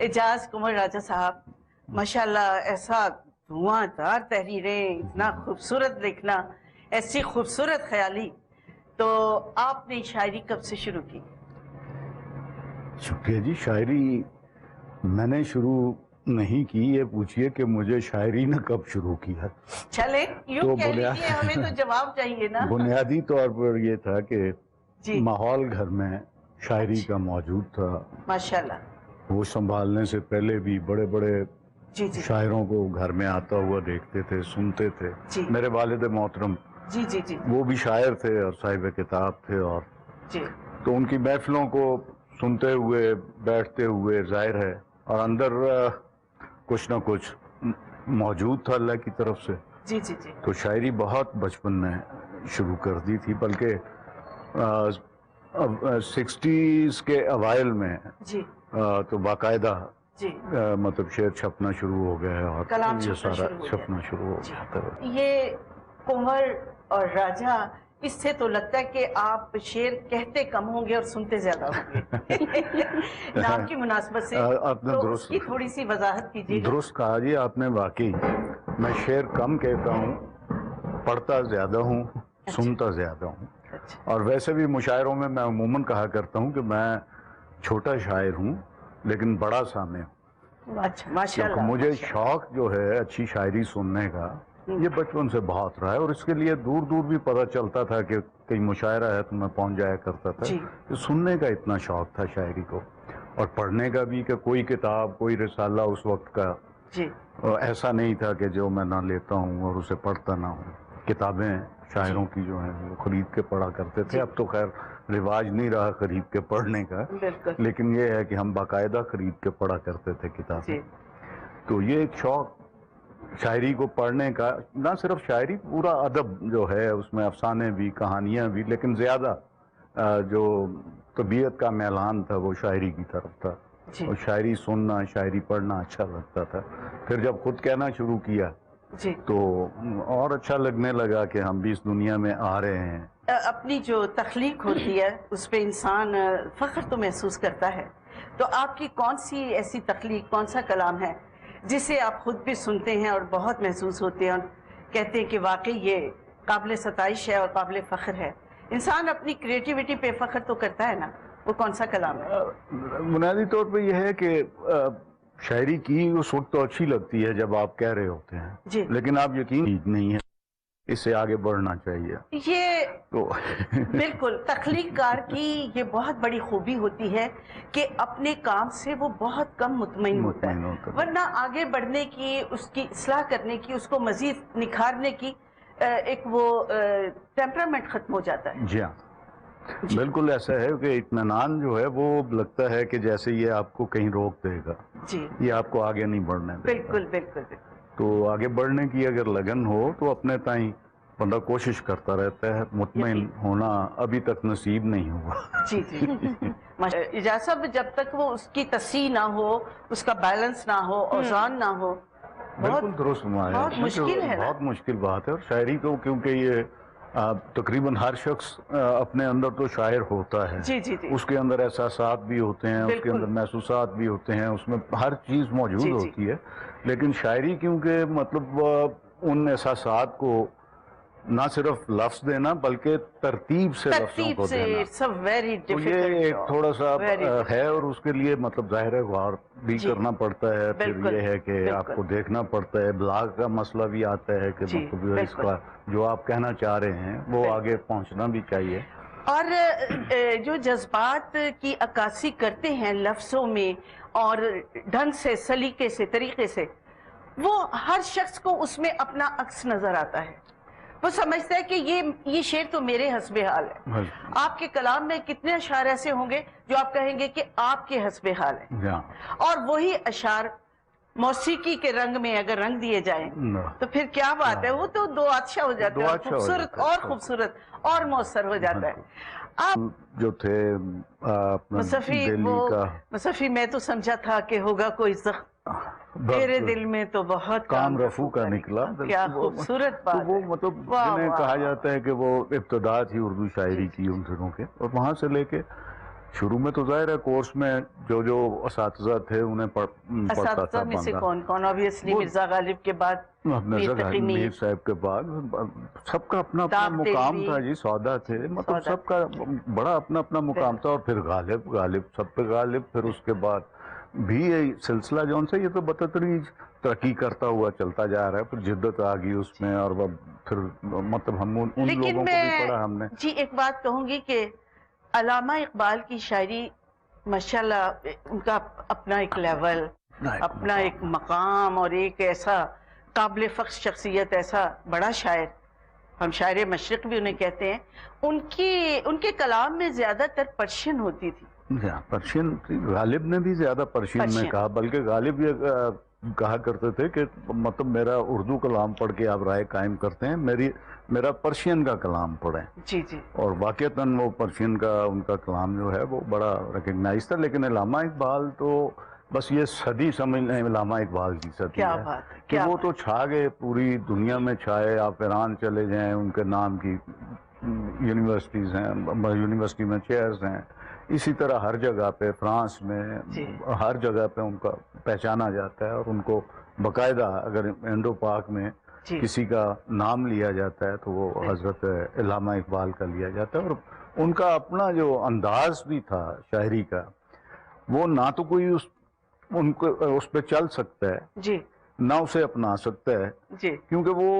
اعجاز قمر راجہ صاحب، ماشاءاللہ ایسا دھواں دار تحریریں، اتنا خوبصورت لکھنا، ایسی خوبصورت خیالی. تو آپ نے شاعری کب سے شروع کی؟ شکریہ جی. شاعری میں نے شروع نہیں کی، یہ پوچھئے کہ مجھے شاعری نے کب شروع کیا. چلے یوں کہہ لیجیے، ہمیں تو جواب چاہیے نا. بنیادی طور پر یہ تھا کہ جی ماحول گھر میں شاعری کا موجود تھا. ماشاءاللہ. وہ سنبھالنے سے پہلے بھی بڑے بڑے جی جی شاعروں کو گھر میں آتا ہوا دیکھتے تھے، سنتے تھے. جی میرے والد محترم جی جی جی وہ بھی شاعر تھے اور صاحب کتاب تھے، اور جی تو ان کی محفلوں کو سنتے ہوئے بیٹھتے ہوئے ظاہر ہے اور اندر کچھ نہ کچھ موجود تھا اللہ کی طرف سے. جی جی جی تو شاعری بہت بچپن میں شروع کر دی تھی، بلکہ سکسٹیز کے اوائل میں جی تو باقاعدہ جی مطلب شعر چھپنا شروع ہو گیا ہے اور کلام یہ چھپنا سارا شروع ہو گیا. چھپنا شروع ہو جی. گیا تھا. یہ قمر اور راجہ، اس سے تو لگتا ہے کہ آپ شعر کہتے کم ہوں گے اور سنتے زیادہ ہوں گے. نام کی مناسبت سے آپ نے تو اس کی تھوڑی سی وضاحت کیجیے. درست کہا جی آپ نے. واقعی میں شعر کم کہتا ہوں، پڑھتا زیادہ ہوں، سنتا زیادہ ہوں. اور ویسے بھی مشاعروں میں میں عموماً کہا کرتا ہوں کہ میں چھوٹا شاعر ہوں لیکن بڑا سامع ہوں. اچھا ماشاءاللہ. مجھے شوق جو ہے اچھی شاعری سننے کا یہ بچپن سے بہت رہا ہے، اور اس کے لیے دور دور بھی پتہ چلتا تھا کہ کئی مشاعرہ ہے تو میں پہنچ جایا کرتا تھا. جی. سننے کا اتنا شوق تھا شاعری کو، اور پڑھنے کا بھی، کہ کوئی کتاب کوئی رسالہ اس وقت کا جی ایسا نہیں تھا کہ جو میں نہ لیتا ہوں اور اسے پڑھتا نہ ہوں. کتابیں شاعروں کی جو ہیں وہ خرید کے پڑھا کرتے تھے. اب تو خیر رواج نہیں رہا خرید کے پڑھنے کا، بالکل. لیکن یہ ہے کہ ہم باقاعدہ خرید کے پڑھا کرتے تھے کتابیں. جی تو یہ ایک شوق شاعری کو پڑھنے کا، نہ صرف شاعری، پورا ادب جو ہے اس میں افسانے بھی، کہانیاں بھی، لیکن زیادہ جو طبیعت کا میلان تھا وہ شاعری کی طرف تھا. جی اور شاعری سننا، شاعری پڑھنا اچھا لگتا تھا. پھر جب خود کہنا شروع کیا جی تو اور اچھا لگنے لگا کہ ہم بھی اس دنیا میں آ رہے ہیں. اپنی جو تخلیق ہوتی ہے اس پہ انسان فخر تو محسوس کرتا ہے. تو آپ کی کون سی ایسی تخلیق، کون سا کلام ہے جسے آپ خود بھی سنتے ہیں اور بہت محسوس ہوتے ہیں اور کہتے ہیں کہ واقعی یہ قابل ستائش ہے اور قابل فخر ہے؟ انسان اپنی کریٹیوٹی پہ فخر تو کرتا ہے نا. وہ کون سا کلام ہے؟ بنیادی طور پہ یہ ہے کہ شاعری کی اس وقت تو اچھی لگتی ہے جب آپ کہہ رہے ہوتے ہیں، جی. لیکن آپ یقین نہیں ہے، اس سے آگے بڑھنا چاہیے. یہ تو بالکل تخلیق کار کی یہ بہت بڑی خوبی ہوتی ہے کہ اپنے کام سے وہ بہت کم مطمئن ہوتا ہے، ورنہ آگے بڑھنے کی، اس کی اصلاح کرنے کی، اس کو مزید نکھارنے کی ایک وہ ٹیمپرامنٹ ختم ہو جاتا ہے. جی ہاں، بالکل ایسا ہے کہ اطمینان جو ہے وہ لگتا ہے کہ جیسے یہ آپ کو کہیں روک دے گا. جی یہ آپ کو آگے نہیں بڑھنے دے گا. بالکل بالکل بالکل. تو آگے بڑھنے کی اگر لگن ہو تو اپنے تائیں بندہ کوشش کرتا رہتا ہے. مطمئن ہونا ابھی تک نصیب نہیں ہوا. جی جی اعجاز صاحب، جب تک وہ اس کی تصحیح نہ ہو، اس کا بیلنس نہ ہو، اوزان نہ ہو، بالکل درست فرمایا. بہت مشکل ہے نا. بہت مشکل بات ہے. اور شاعری تو کیونکہ یہ تقریباً ہر شخص اپنے اندر تو شاعر ہوتا ہے. جی جی جی اس کے اندر احساسات بھی ہوتے ہیں، اس کے اندر محسوسات بھی ہوتے ہیں، اس میں ہر چیز موجود ہوتی ہے. لیکن شاعری کیونکہ مطلب ان احساسات کو نہ صرف لفظ دینا بلکہ ترتیب سے لفظوں کو دینا، تو یہ ایک تھوڑا سا ہے. اور اس کے لیے مطلب ظاہر ہے غور بھی کرنا پڑتا ہے. پھر یہ ہے کہ آپ کو دیکھنا پڑتا ہے. بلاغ کا مسئلہ بھی آتا ہے کہ مطلب اس کا جو آپ کہنا چاہ رہے ہیں وہ آگے پہنچنا بھی چاہیے. اور جو جذبات کی عکاسی کرتے ہیں لفظوں میں اور ڈھنگ سے، سلیقے سے، طریقے سے، وہ ہر شخص کو اس میں اپنا عکس نظر آتا ہے. وہ سمجھتا ہے کہ یہ شعر تو میرے حسب حال ہے. آپ کے کلام میں کتنے اشعار ایسے ہوں گے جو آپ کہیں گے کہ آپ کے حسب حال ہے، اور وہی اشعار موسیقی کے رنگ میں اگر رنگ دیے جائیں تو پھر کیا بات ہے. وہ تو دو اچھا ہو جاتا ہے، خوبصورت اور خوبصورت اور مؤثر ہو جاتا ہے. آپ جو تھے مصفی، میں تو سمجھا تھا کہ ہوگا کوئی زخم، میرے دل میں تو بہت کام رفو کا نکلا. کیا خوبصورت بات ہے. وہ مطلب جنہیں کہا جاتا ہے کہ وہ ابتدا تھی اردو شاعری کی ان دنوں کے، اور وہاں سے لے کے شروع میں تو ظاہر ہے کورس میں جو اساتذہ تھے انہیں پڑھتا تھا میں سے کون آبویسلی مرزا غالب کے بعد میر صاحب کے بعد سب کا اپنا اپنا مقام تھا جی، سودا تھے، مطلب سب کا بڑا اپنا اپنا مقام تھا، اور پھر غالب سب پہ غالب، پھر اس کے بعد بھی یہ سلسلہ جون سے یہ تو بتدریج ترقی کرتا ہوا چلتا جا رہا ہے، پھر جدت آ گئی اس میں، اور پھر مطلب ہم ان لوگوں کو بھی پڑھا ہم نے. جی ایک بات کہوں گی کہ علامہ اقبال کی شاعری ماشاءاللہ ان کا اپنا ایک لیول، اپنا ایک مقام، اور ایک ایسا قابل فخر شخصیت، ایسا بڑا شاعر، ہم شاعر مشرق بھی انہیں کہتے ہیں. ان کے کلام میں زیادہ تر پرشین ہوتی تھی. پرشین غالب نے بھی زیادہ پرشین میں کہا، بلکہ غالب یہ کہا کرتے تھے کہ مطلب میرا اردو کلام پڑھ کے آپ رائے قائم کرتے ہیں، میرا پرشین کا کلام پڑھیں. جی جی. اور واقعتاً وہ پرشین کا ان کا کلام جو ہے وہ بڑا ریکگنائز تھا. لیکن علامہ اقبال تو بس یہ صدی سمجھ لیں علامہ اقبال کی صدی ہے کہ وہ تو چھا گئے، پوری دنیا میں چھائے. آپ ایران چلے جائیں، ان کے نام کی یونیورسٹیز ہیں، یونیورسٹی میں چیئرز ہیں، اسی طرح ہر جگہ پہ، فرانس میں ہر جگہ پہ ان کا پہچانا جاتا ہے، اور ان کو باقاعدہ اگر انڈو پاک میں کسی کا نام لیا جاتا ہے تو وہ حضرت علامہ اقبال کا لیا جاتا ہے. اور ان کا اپنا جو انداز بھی تھا شاعری کا، وہ نہ تو کوئی اس پہ چل سکتا ہے، نہ اسے اپنا سکتا ہے، کیونکہ وہ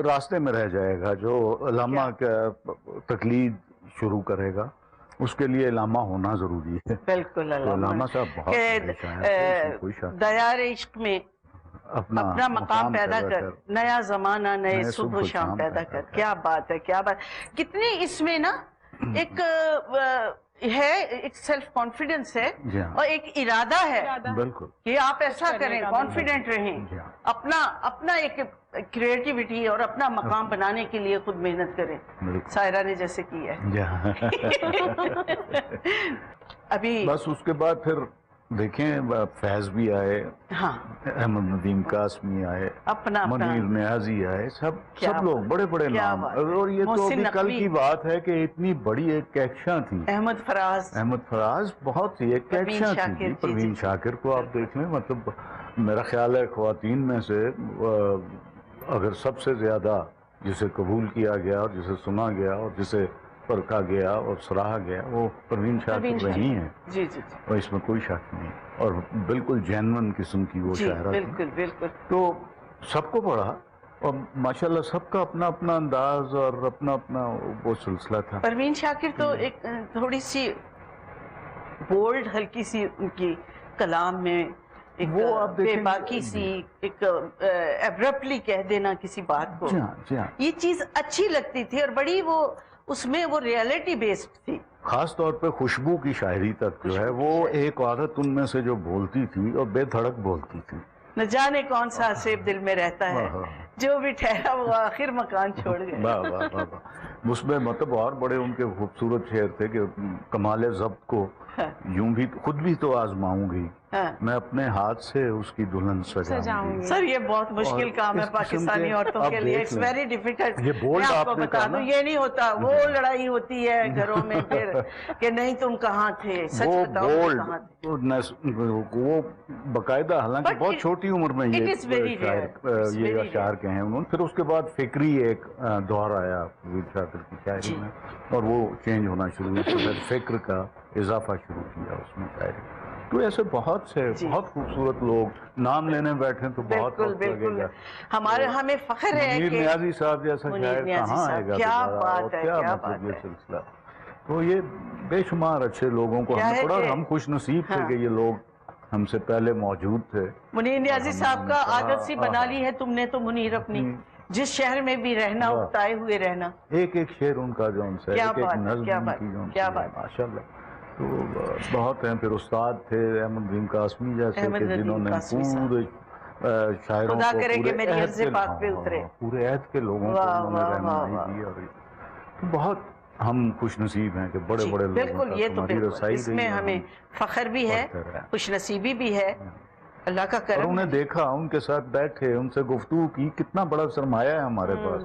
راستے میں رہ جائے گا. جو علامہ کا تقلید شروع کرے گا اس کے لیے علامہ ہونا ضروری ہے. بالکل. علامہ صاحب بہت دیار عشق میں اپنا مقام پیدا کر، نیا زمانہ نئے صبح و شام پیدا کر. کیا بات ہے، کیا بات. کتنی اس میں نا ایک ہے، ایک سیلف کانفیڈنس ہے، اور ایک ارادہ ہے کہ آپ ایسا کریں، کانفیڈنٹ رہیں، اپنا ایک کریٹیوٹی اور اپنا مقام بنانے کے لیے خود محنت کریں. سائرہ نے جیسے کی ہے. ابھی بس اس کے بعد پھر دیکھیں فیض بھی آئے، احمد ندیم قاسمی آئے، منیر نیازی آئے، سب لوگ بڑے بڑے نام. اور یہ تو ابھی کل کی بات ہے کہ اتنی بڑی ایک کیکشاں تھی. احمد فراز بہت ہی ایک کیکشاں تھی. پروین شاکر کو آپ دیکھ لیں، مطلب میرا خیال ہے خواتین میں سے اگر سب سے زیادہ جسے قبول کیا گیا اور جسے سنا گیا اور جسے پرکھا گیا اور سراہا گیا، وہ پروین شاکر رہی ہیں. اور اس میں کوئی شک نہیں، اور بالکل جینون قسم کی وہ شاعرہ تھی. بالکل. تو سب کو پڑھا، اور ماشاءاللہ سب کا اپنا اپنا انداز اور اپنا اپنا وہ سلسلہ تھا. پروین شاکر تو ایک تھوڑی سی بولڈ، ہلکی سی ان کی کلام میں بے باکی سی، ایک ایبرپٹلی کہہ دینا کسی بات کو، یہ چیز اچھی لگتی تھی، اور بڑی وہ اس میں وہ ریئلٹی بیسڈ تھی. خاص طور پہ خوشبو کی شاعری تک جو ہے، وہ ایک عادت ان میں سے جو بولتی تھی اور بے دھڑک بولتی تھی. نہ جانے کون سا حسیب دل میں رہتا ہے، جو بھی ٹھہرا وہ آخر مکان چھوڑ گئے. اس میں مطلب اور بڑے ان کے خوبصورت شعر تھے کہ کمال ضبط کو یوں بھی خود بھی تو آزماؤں گی، میں اپنے ہاتھ سے اس کی دلہن سجاؤں گی. سر یہ بہت مشکل کام ہے پاکستانی عورتوں کے لیے. It's very difficult. میں آپ کو بتا دوں یہ نہیں ہوتا. وہ لڑائی ہوتی ہے گھروں میں پھر کہ نہیں تم کہاں تھے، سچ بتاؤ کہاں تھے. وہ باقاعدہ حالانکہ بہت چھوٹی عمر میں یہ اشعار کہے ہیں انہوں نے. پھر اس کے بعد فکری ایک دور آیا پروین شاکر کی شاعری میں، اور وہ چینج ہونا شروع ہوا. پھر فکر کا اضافہ شروع کیا اس میں شاعری. تو ایسے بہت سے بہت خوبصورت لوگ نام لینے بیٹھے تو بہت وقت لگے گا. ہمیں فخر ہے منیر نیازی صاحب جیسا شاعر کہاں آئے گا. کیا بات ہے، کیا مطلب یہ سلسلہ. تو یہ بے شمار اچھے لوگوں کو ہم نے پڑھا، اور ہم خوش نصیب تھے کہ یہ لوگ ہم سے پہلے موجود تھے. منیر نیازی صاحب کا عادت سی بنا لی ہے تم نے تو منیر اپنی، جس شہر میں بھی رہنا اکتائے ہوئے رہنا. ایک ایک شعر ان کا جو ان سے، ایک ایک نظم کی جو ان سے، ماشاءاللہ. تو بہت ہیں. پھر استاد تھے احمد ندیم قاسمی جیسے کہ جنہوں نے پورے شاعروں کو پورے عہد کے لوگوں کو انہوں نے رہنمائی دی. اور بہت ہم خوش نصیب ہیں کہ بڑے بڑے بالکل. یہ تو بالکل اس میں ہمیں فخر بھی ہے، خوش نصیبی بھی ہے، اللہ کا کرم. اور انہیں دیکھا، ان کے ساتھ بیٹھے، ان سے گفتگو کی، کتنا بڑا سرمایہ ہے ہمارے پاس.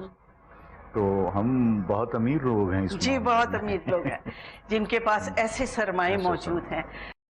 تو ہم بہت امیر لوگ ہیں اس جی، بہت امیر لوگ ہیں جن کے پاس ایسے سرمائے موجود ہیں.